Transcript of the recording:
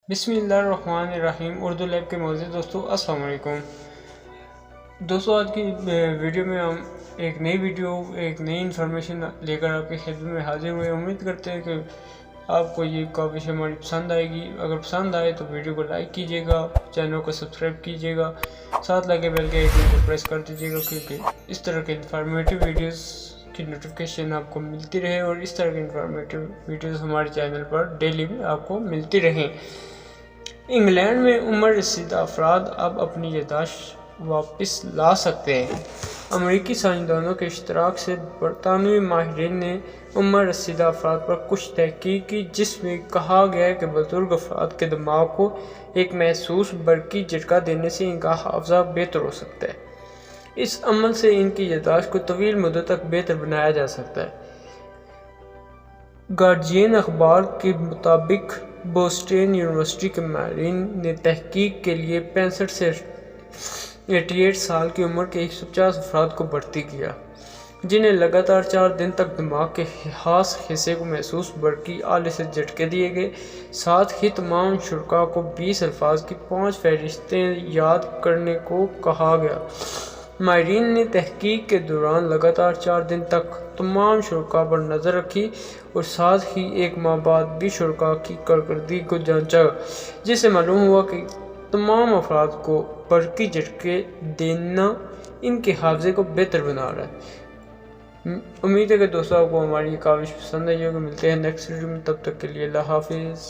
بسم اللہ الرحمن الرحیم۔ اردو لیب کے معزز دوستو السلام علیکم دوستو، آج کی ویڈیو میں ہم ایک نئی انفارمیشن لے کر آپ کی خدمت میں حاضر ہوئے۔ امید کرتے ہیں کہ آپ کو یہ کافی ہماری پسند آئے گی۔ اگر پسند آئے تو ویڈیو کو لائک کیجیے گا، چینل کو سبسکرائب کیجیے گا، ساتھ لگے بیل کے آئیکن کو پریس کر دیجیے گا، کیونکہ اس طرح کے انفارمیٹیو ویڈیوز کی نوٹیفیکیشن آپ کو ملتی رہے اور اس طرح کے انفارمیٹیو ویڈیوز ہمارے چینل پر ڈیلی میں آپ کو ملتی رہیں۔ انگلینڈ میں عمر رسیدہ افراد اب اپنی یادداشت واپس لا سکتے ہیں۔ امریکی سائنسدانوں کے اشتراک سے برطانوی ماہرین نے عمر رسیدہ افراد پر کچھ تحقیق کی، جس میں کہا گیا کہ بزرگ افراد کے دماغ کو ایک محسوس برقی جھٹکا دینے سے ان کا حافظہ بہتر ہو سکتا ہے۔ اس عمل سے ان کی یادداشت کو طویل مدت تک بہتر بنایا جا سکتا ہے۔ گارجین اخبار کے مطابق بوسٹن یونیورسٹی کے ماہرین نے تحقیق کے لیے 65 سے 88 سال کی عمر کے 150 افراد کو بھرتی کیا، جنہیں لگاتار 4 دن تک دماغ کے خاص حصے کو محسوس برقی آلے سے جھٹکے دیے گئے۔ ساتھ ہی تمام شرکاء کو 20 الفاظ کی 5 فہرستیں یاد کرنے کو کہا گیا۔ ماہرین نے تحقیق کے دوران لگاتار 4 دن تک تمام شرکاء پر نظر رکھی اور ساتھ ہی 1 ماہ بعد بھی شرکاء کی کارکردگی کو جانچا، جس سے معلوم ہوا کہ تمام افراد کو برقی جھٹکے دینا ان کے حافظے کو بہتر بنا رہا ہے۔ امید ہے کہ دوستوں آپ کو ہماری یہ کاوش پسند آئی ہوگی۔ ملتے ہیں نیکسٹ ویڈیو میں، تب تک کے لیے اللہ حافظ۔